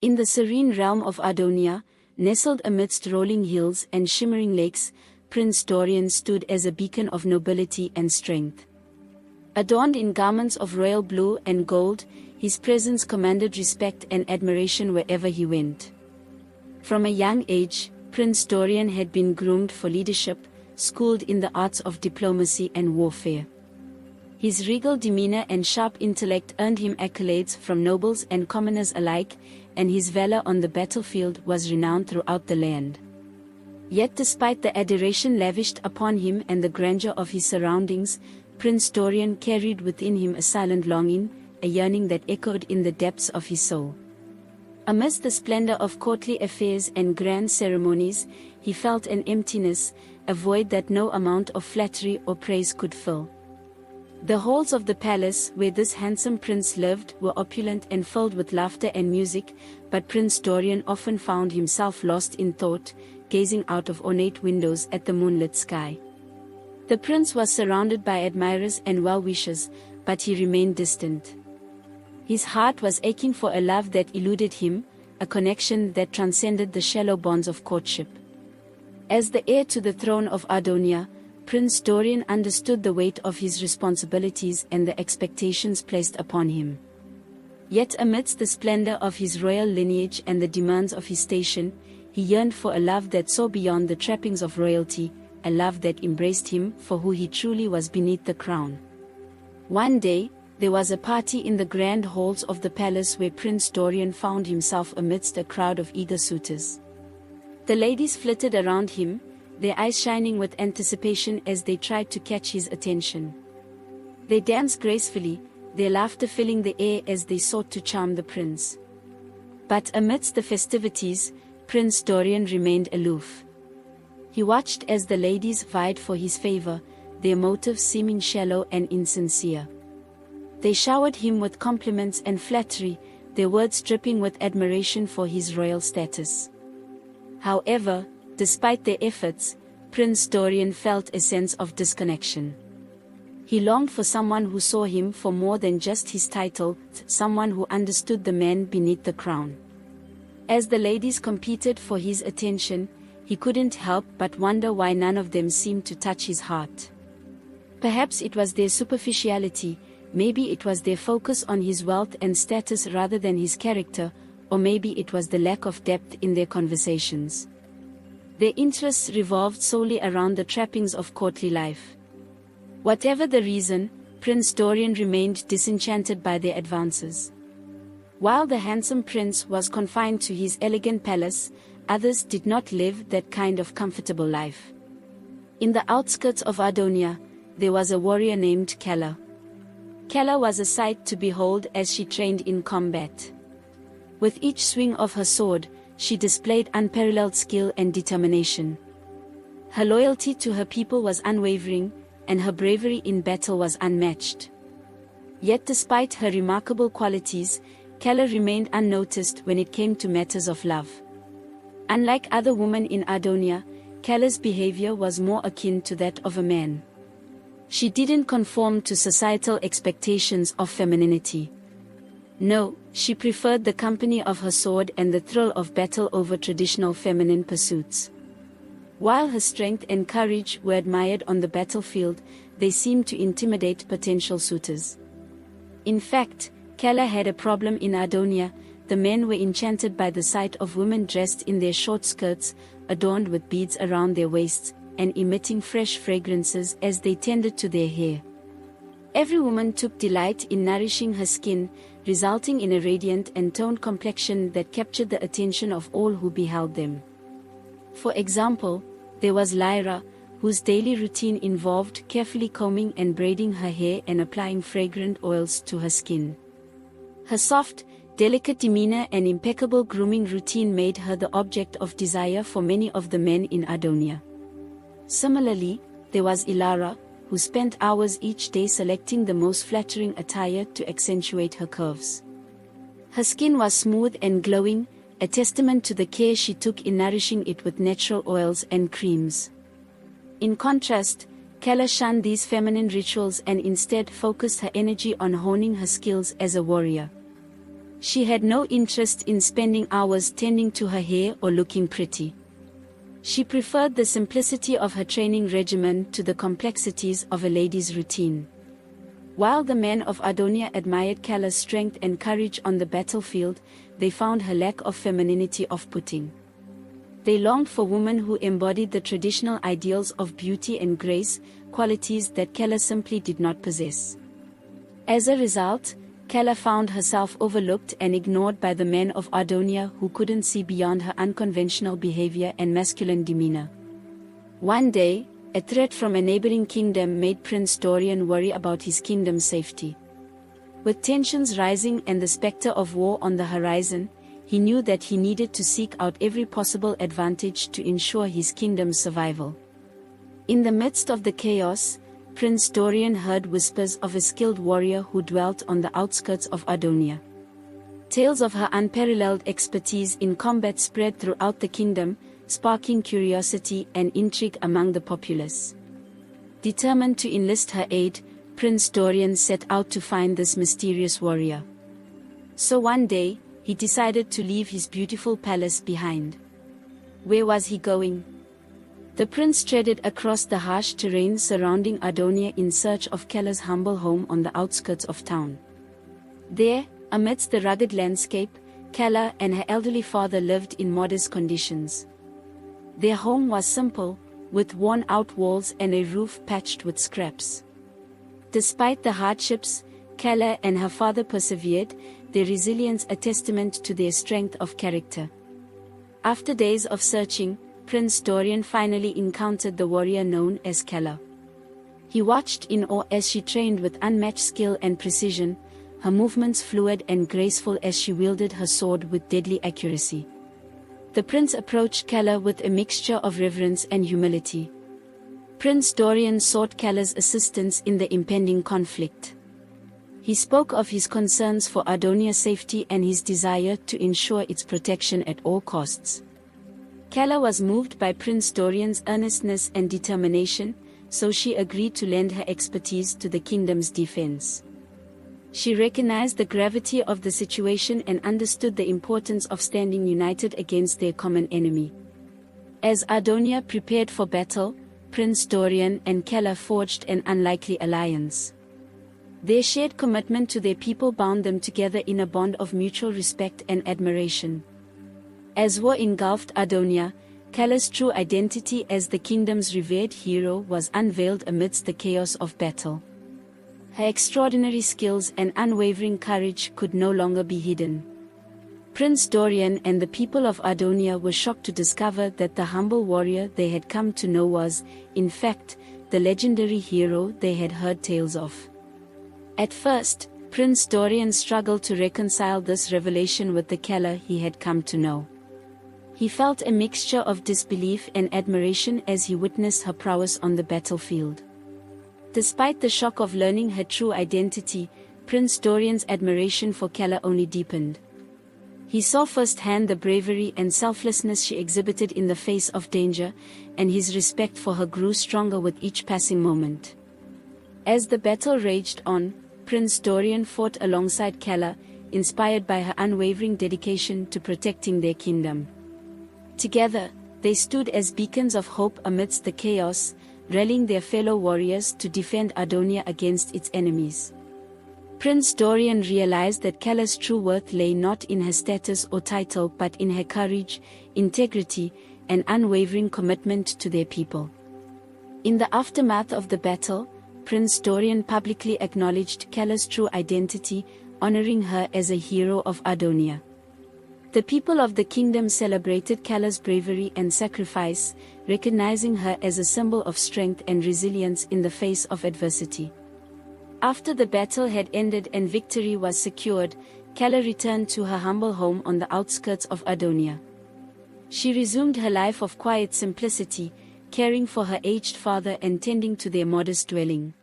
In the serene realm of Ardonia, nestled amidst rolling hills and shimmering lakes, Prince Dorian stood as a beacon of nobility and strength. Adorned in garments of royal blue and gold, his presence commanded respect and admiration wherever he went. From a young age, Prince Dorian had been groomed for leadership, schooled in the arts of diplomacy and warfare. His regal demeanor and sharp intellect earned him accolades from nobles and commoners alike, and his valor on the battlefield was renowned throughout the land. Yet despite the adoration lavished upon him and the grandeur of his surroundings, Prince Dorian carried within him a silent longing, a yearning that echoed in the depths of his soul. Amidst the splendor of courtly affairs and grand ceremonies, he felt an emptiness, a void that no amount of flattery or praise could fill. The halls of the palace where this handsome prince lived were opulent and filled with laughter and music, but Prince Dorian often found himself lost in thought, gazing out of ornate windows at the moonlit sky. The prince was surrounded by admirers and well-wishers, but he remained distant. His heart was aching for a love that eluded him, a connection that transcended the shallow bonds of courtship. As the heir to the throne of Ardonia, Prince Dorian understood the weight of his responsibilities and the expectations placed upon him. Yet amidst the splendor of his royal lineage and the demands of his station, he yearned for a love that saw beyond the trappings of royalty, a love that embraced him for who he truly was beneath the crown. One day, there was a party in the grand halls of the palace where Prince Dorian found himself amidst a crowd of eager suitors. The ladies flitted around him, their eyes shining with anticipation as they tried to catch his attention. They danced gracefully, their laughter filling the air as they sought to charm the prince. But amidst the festivities, Prince Dorian remained aloof. He watched as the ladies vied for his favor, their motives seeming shallow and insincere. They showered him with compliments and flattery, their words dripping with admiration for his royal status. However, despite their efforts, Prince Dorian felt a sense of disconnection. He longed for someone who saw him for more than just his title, someone who understood the man beneath the crown. As the ladies competed for his attention, he couldn't help but wonder why none of them seemed to touch his heart. Perhaps it was their superficiality, maybe it was their focus on his wealth and status rather than his character, or maybe it was the lack of depth in their conversations. Their interests revolved solely around the trappings of courtly life. Whatever the reason, Prince Dorian remained disenchanted by their advances. While the handsome prince was confined to his elegant palace, others did not live that kind of comfortable life. In the outskirts of Ardonia, there was a warrior named Calla. Calla was a sight to behold as she trained in combat. With each swing of her sword, she displayed unparalleled skill and determination. Her loyalty to her people was unwavering, and her bravery in battle was unmatched. Yet despite her remarkable qualities, Calla remained unnoticed when it came to matters of love. Unlike other women in Ardonia, Calla's behavior was more akin to that of a man. She didn't conform to societal expectations of femininity. No, she preferred the company of her sword and the thrill of battle over traditional feminine pursuits. While her strength and courage were admired on the battlefield, they seemed to intimidate potential suitors. In fact, Calla had a problem in Ardonia. The men were enchanted by the sight of women dressed in their short skirts, adorned with beads around their waists, and emitting fresh fragrances as they tended to their hair. Every woman took delight in nourishing her skin, resulting in a radiant and toned complexion that captured the attention of all who beheld them. For example, there was Lyra, whose daily routine involved carefully combing and braiding her hair and applying fragrant oils to her skin. Her soft, delicate demeanor and impeccable grooming routine made her the object of desire for many of the men in Ardonia. Similarly, there was Ilara, who spent hours each day selecting the most flattering attire to accentuate her curves. Her skin was smooth and glowing, a testament to the care she took in nourishing it with natural oils and creams. In contrast, Calla shunned these feminine rituals and instead focused her energy on honing her skills as a warrior. She had no interest in spending hours tending to her hair or looking pretty. She preferred the simplicity of her training regimen to the complexities of a lady's routine. While the men of Adonia admired Calla's strength and courage on the battlefield, they found her lack of femininity off-putting. They longed for women who embodied the traditional ideals of beauty and grace, qualities that Calla simply did not possess. As a result, Calla found herself overlooked and ignored by the men of Adonia who couldn't see beyond her unconventional behavior and masculine demeanor. One day, a threat from a neighboring kingdom made Prince Dorian worry about his kingdom's safety. With tensions rising and the specter of war on the horizon, he knew that he needed to seek out every possible advantage to ensure his kingdom's survival. In the midst of the chaos, Prince Dorian heard whispers of a skilled warrior who dwelt on the outskirts of Adonia. Tales of her unparalleled expertise in combat spread throughout the kingdom, sparking curiosity and intrigue among the populace. Determined to enlist her aid, Prince Dorian set out to find this mysterious warrior. So one day, he decided to leave his beautiful palace behind. Where was he going? The prince treaded across the harsh terrain surrounding Adonia in search of Calla's humble home on the outskirts of town. There, amidst the rugged landscape, Calla and her elderly father lived in modest conditions. Their home was simple, with worn-out walls and a roof patched with scraps. Despite the hardships, Calla and her father persevered, their resilience a testament to their strength of character. After days of searching, Prince Dorian finally encountered the warrior known as Calla. He watched in awe as she trained with unmatched skill and precision, her movements fluid and graceful as she wielded her sword with deadly accuracy. The prince approached Calla with a mixture of reverence and humility. Prince Dorian sought Calla's assistance in the impending conflict. He spoke of his concerns for Adonia's safety and his desire to ensure its protection at all costs. Calla was moved by Prince Dorian's earnestness and determination, so she agreed to lend her expertise to the kingdom's defense. She recognized the gravity of the situation and understood the importance of standing united against their common enemy. As Adonia prepared for battle, Prince Dorian and Calla forged an unlikely alliance. Their shared commitment to their people bound them together in a bond of mutual respect and admiration. As war engulfed Adonia, Calla's true identity as the kingdom's revered hero was unveiled amidst the chaos of battle. Her extraordinary skills and unwavering courage could no longer be hidden. Prince Dorian and the people of Adonia were shocked to discover that the humble warrior they had come to know was, in fact, the legendary hero they had heard tales of. At first, Prince Dorian struggled to reconcile this revelation with the Calla he had come to know. He felt a mixture of disbelief and admiration as he witnessed her prowess on the battlefield. Despite the shock of learning her true identity, Prince Dorian's admiration for Calla only deepened. He saw firsthand the bravery and selflessness she exhibited in the face of danger, and his respect for her grew stronger with each passing moment. As the battle raged on, Prince Dorian fought alongside Calla, inspired by her unwavering dedication to protecting their kingdom. Together, they stood as beacons of hope amidst the chaos, rallying their fellow warriors to defend Adonia against its enemies. Prince Dorian realized that Calla's true worth lay not in her status or title but in her courage, integrity, and unwavering commitment to their people. In the aftermath of the battle, Prince Dorian publicly acknowledged Calla's true identity, honoring her as a hero of Adonia. The people of the kingdom celebrated Calla's bravery and sacrifice, recognizing her as a symbol of strength and resilience in the face of adversity. After the battle had ended and victory was secured, Calla returned to her humble home on the outskirts of Adonia. She resumed her life of quiet simplicity, caring for her aged father and tending to their modest dwelling.